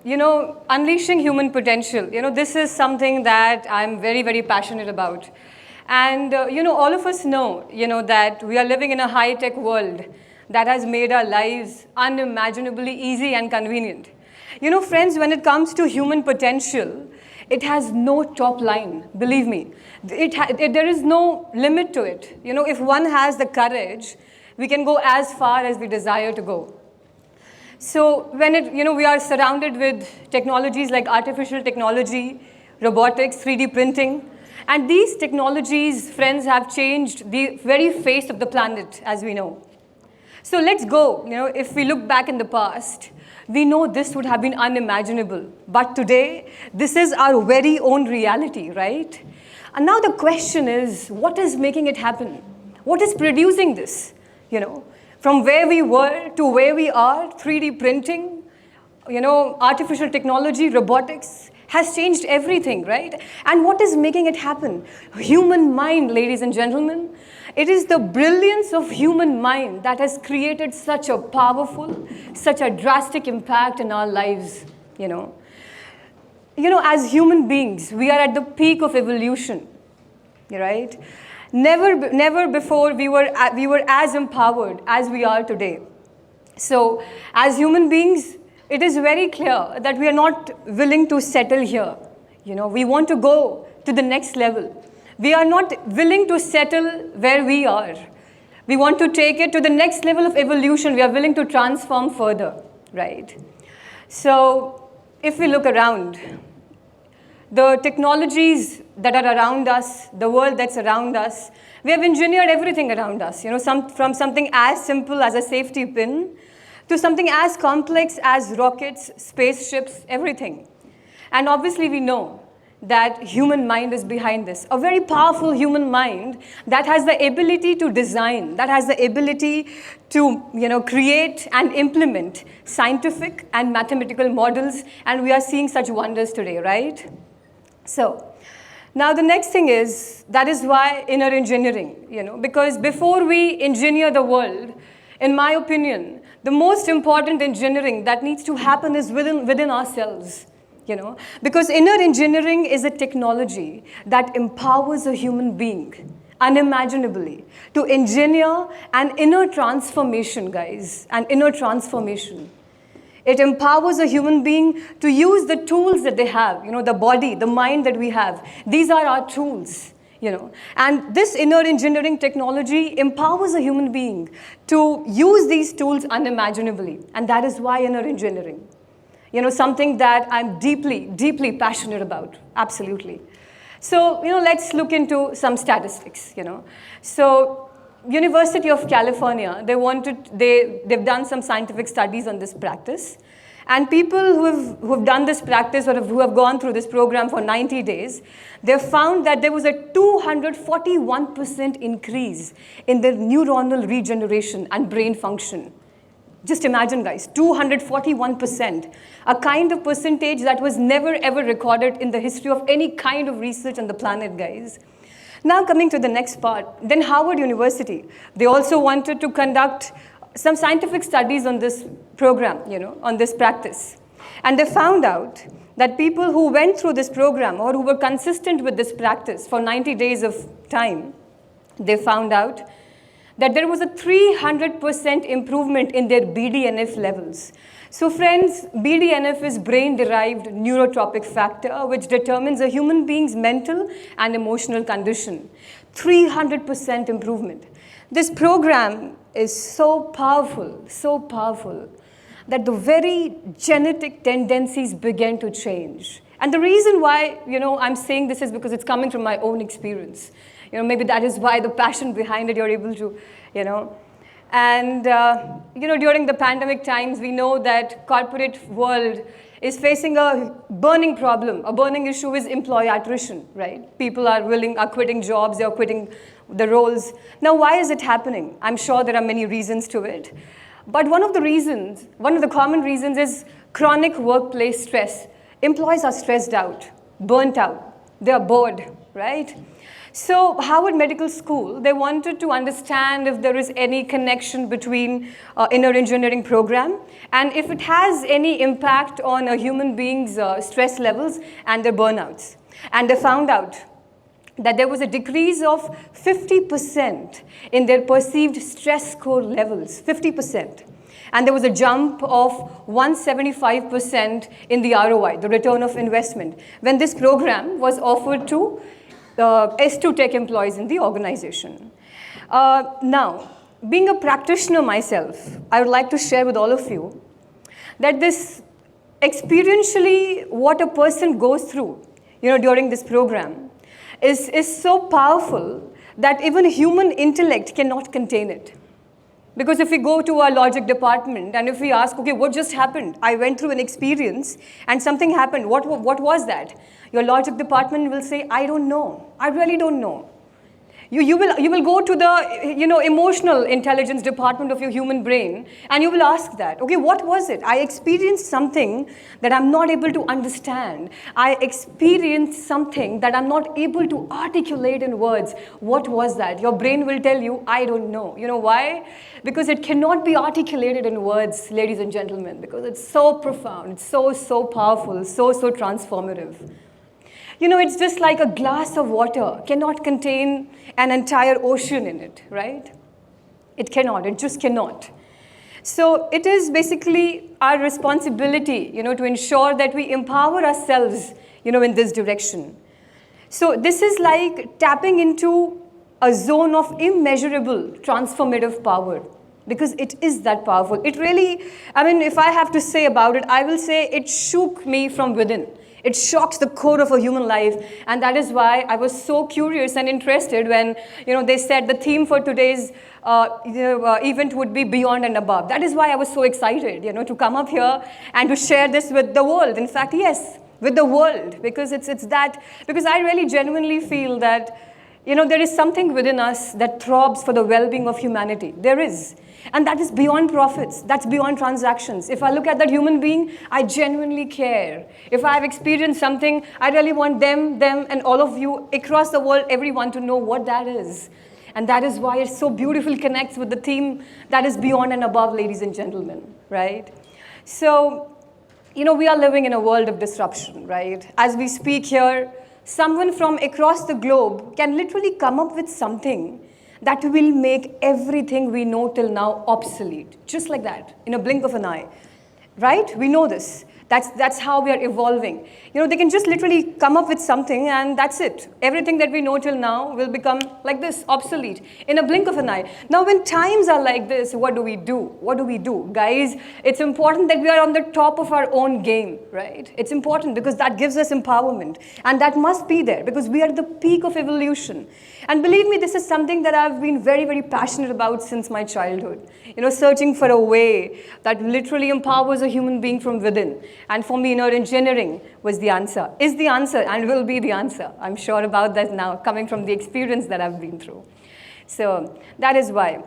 unleashing human potential, this is something that I'm very, very passionate about. And, all of us know, that we are living in a high-tech world that has made our lives unimaginably easy and convenient. Friends, when it comes to human potential, it has no top line, believe me. There is no limit to it. If one has the courage, we can go as far as we desire to go. So when we are surrounded with technologies like artificial technology, robotics, 3D printing, and these technologies, friends, have changed the very face of the planet, as we know. So let's go. If we look back in the past, we know this would have been unimaginable. But today, this is our very own reality, right? And now the question is, what is making it happen? What is producing this? From where we were to where we are, 3D printing, artificial technology, robotics has changed everything, right? And what is making it happen? Human mind, ladies and gentlemen. It is the brilliance of human mind that has created such a powerful, such a drastic impact in our lives, as human beings, we are at the peak of evolution, right? Never before we were as empowered as we are today. So as human beings, it is very clear that we are not willing to settle here. We want to go to the next level. We are not willing to settle where we are. We want to take it to the next level of evolution. We are willing to transform further, right? So if we look around, the technologies that are around us, the world that's around us, we have engineered everything around us, from something as simple as a safety pin to something as complex as rockets, spaceships, everything. And obviously we know that human mind is behind this. A very powerful human mind that has the ability to design, that has the ability to create and implement scientific and mathematical models, and we are seeing such wonders today, right? So now the next thing is, that is why inner engineering, because before we engineer the world, in my opinion, the most important engineering that needs to happen is within ourselves. Because inner engineering is a technology that empowers a human being unimaginably to engineer an inner transformation, guys, an inner transformation. It empowers a human being to use the tools that they have, the body, the mind that we have. These are our tools, And this inner engineering technology empowers a human being to use these tools unimaginably. And that is why inner engineering. Something that I'm deeply, deeply passionate about, absolutely. So, let's look into some statistics, So, University of California, they've done some scientific studies on this practice. And people who've done this practice or who have gone through this program for 90 days, they've found that there was a 241% increase in their neuronal regeneration and brain function. Just imagine, guys, 241%, a kind of percentage that was never ever recorded in the history of any kind of research on the planet, guys. Now coming to the next part, then Harvard University, they also wanted to conduct some scientific studies on this program, on this practice. And they found out that people who went through this program or who were consistent with this practice for 90 days of time, they found out that there was a 300% improvement in their BDNF levels. So friends, BDNF is brain-derived neurotropic factor, which determines a human being's mental and emotional condition. 300% improvement. This program is so powerful, that the very genetic tendencies began to change. And the reason why, I'm saying this is because it's coming from my own experience. Maybe that is why the passion behind it, you're able to, And, during the pandemic times, we know that corporate world is facing a burning problem. A burning issue is employee attrition, right? People are quitting jobs, they're quitting the roles. Now, why is it happening? I'm sure there are many reasons to it. But one of the common reasons is chronic workplace stress. Employees are stressed out, burnt out, they are bored, right? So Harvard Medical School, they wanted to understand if there is any connection between inner engineering program and if it has any impact on a human being's stress levels and their burnouts. And they found out that there was a decrease of 50% in their perceived stress score levels, 50%. And there was a jump of 175% in the ROI, the return of investment, when this program was offered to S2 tech employees in the organization. Now, being a practitioner myself, I would like to share with all of you that this experientially what a person goes through, during this program is so powerful that even human intellect cannot contain it. Because if we go to our logic department and if we ask, okay, what just happened? I went through an experience and something happened. What was that? Your logic department will say, I don't know. I really don't know. You will go to the emotional intelligence department of your human brain and you will ask that, okay, what was it? I experienced something that I'm not able to understand. I experienced something that I'm not able to articulate in words. What was that? Your brain will tell you, I don't know. You know why? Because it cannot be articulated in words, ladies and gentlemen, because it's so profound, it's so powerful, so transformative. It's just like a glass of water cannot contain an entire ocean in it, right? It cannot, it just cannot. So it is basically our responsibility, to ensure that we empower ourselves, in this direction. So this is like tapping into a zone of immeasurable transformative power, because it is that powerful. It really, if I have to say about it, I will say it shook me from within. It shocks the core of a human life, and that is why I was so curious and interested when they said the theme for today's event would be beyond and above. That is why I was so excited, to come up here and to share this with the world. In fact, yes, with the world, because because I really genuinely feel that there is something within us that throbs for the well-being of humanity. There is. And that is beyond profits. That's beyond transactions. If I look at that human being, I genuinely care. If I've experienced something, I really want them, and all of you across the world, everyone to know what that is. And that is why it so beautifully connects with the theme that is beyond and above, ladies and gentlemen, right? So, we are living in a world of disruption, right? As we speak here, someone from across the globe can literally come up with something that will make everything we know till now obsolete, just like that, in a blink of an eye, right? We know this. That's how we are evolving. They can just literally come up with something and that's it. Everything that we know till now will become like this, obsolete, in a blink of an eye. Now, when times are like this, what do we do? What do we do? Guys, it's important that we are on the top of our own game, right? It's important because that gives us empowerment. And that must be there because we are at the peak of evolution. And believe me, this is something that I've been very passionate about since my childhood. Searching for a way that literally empowers a human being from within. And for me, inner engineering was the answer, is the answer, and will be the answer. I'm sure about that now, coming from the experience that I've been through. So that is why.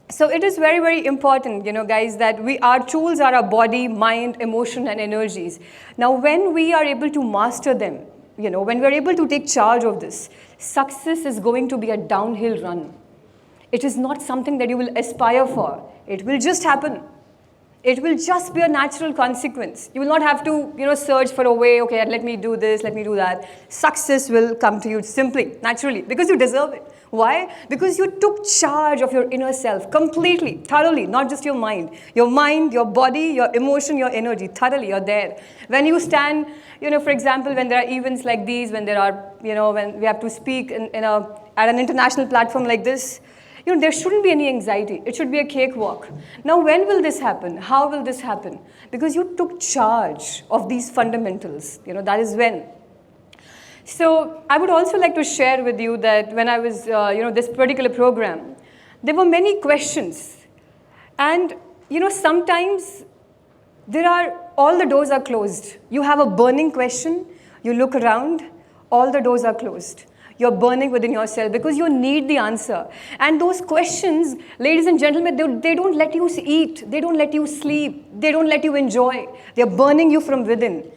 So it is very important, guys, that our tools are our body, mind, emotion, and energies. Now, when we are able to master them, when we're able to take charge of this, success is going to be a downhill run. It is not something that you will aspire for. It will just happen. It will just be a natural consequence. You will not have to, search for a way, okay, let me do this, let me do that. Success will come to you simply, naturally, because you deserve it. Why? Because you took charge of your inner self completely, thoroughly, not just your mind, your body, your emotion, your energy, thoroughly, you're there. When you stand, for example, when there are events like these, when there are, when we have to speak at an international platform like this, there shouldn't be any anxiety. It should be a cakewalk. Now, when will this happen? How will this happen? Because you took charge of these fundamentals. That is when. So I would also like to share with you that when I was, this particular program, there were many questions. And, sometimes all the doors are closed. You have a burning question, you look around, all the doors are closed. You're burning within yourself because you need the answer. And those questions, ladies and gentlemen, they don't let you eat. They don't let you sleep. They don't let you enjoy. They're burning you from within.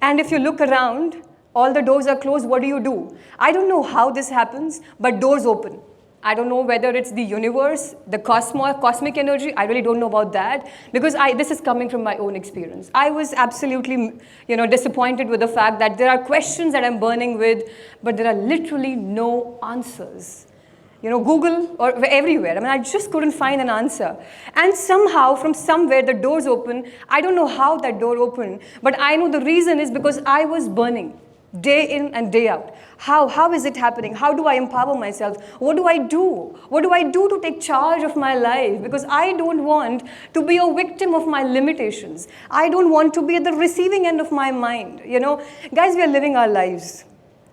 And if you look around, All the doors are closed, what do? I don't know how this happens, but doors open. I don't know whether it's the universe, the cosmic energy. I really don't know about that, because this is coming from my own experience. I was absolutely, disappointed with the fact that there are questions that I'm burning with, but there are literally no answers. Google or everywhere. I mean, I just couldn't find an answer. And somehow, from somewhere, the doors open. I don't know how that door opened, but I know the reason is because I was burning. Day in and day out. How is it happening? How do I empower myself? What do I do? What do I do to take charge of my life? Because I don't want to be a victim of my limitations. I don't want to be at the receiving end of my mind. Guys, we are living our lives.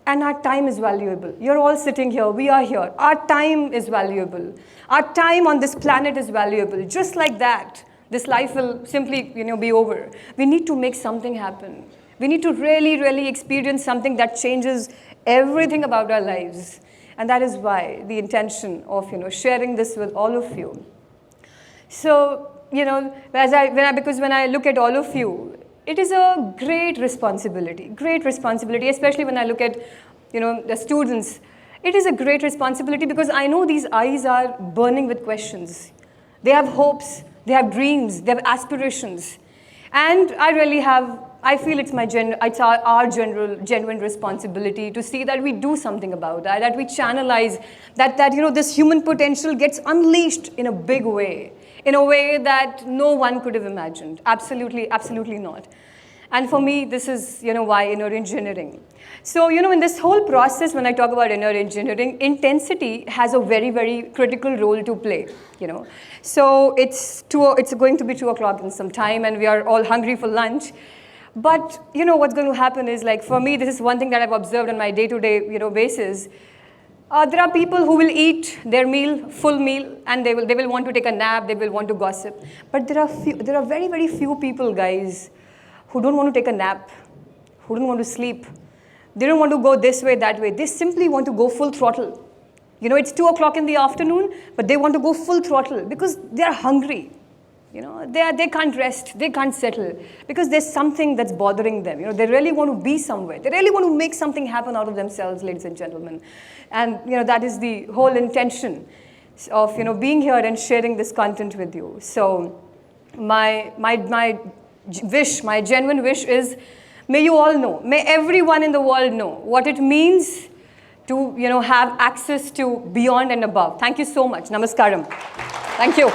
And our time is valuable. You're all sitting here. We are here. Our time is valuable. Our time on this planet is valuable. Just like that, this life will simply, be over. We need to make something happen. We need to really, really experience something that changes everything about our lives. And that is why the intention of, sharing this with all of you. So, because when I look at all of you, it is a great responsibility, especially when I look at, the students. It is a great responsibility because I know these eyes are burning with questions. They have hopes, they have dreams, they have aspirations. And I feel it's our genuine responsibility to see that we do something about that we channelize, that this human potential gets unleashed in a big way, in a way that no one could have imagined. Absolutely, absolutely not. And for me, this is, why inner engineering. So, in this whole process, when I talk about inner engineering, intensity has a very, very critical role to play, So it's going to be 2 o'clock in some time, and we are all hungry for lunch. But, what's going to happen is, like, for me, this is one thing that I've observed on my day-to-day, basis. There are people who will eat their full meal, and they will want to take a nap, they will want to gossip. But there are very, very few people, guys, who don't want to take a nap, who don't want to sleep. They don't want to go this way, that way. They simply want to go full throttle. It's 2 o'clock in the afternoon, but they want to go full throttle because they are hungry. They can't rest, they can't settle because there's something that's bothering them. They really want to be somewhere. They really want to make something happen out of themselves, ladies and gentlemen. And, that is the whole intention of, being here and sharing this content with you. So my genuine wish is, may you all know, may everyone in the world know what it means to, have access to beyond and above. Thank you so much. Namaskaram. Thank you.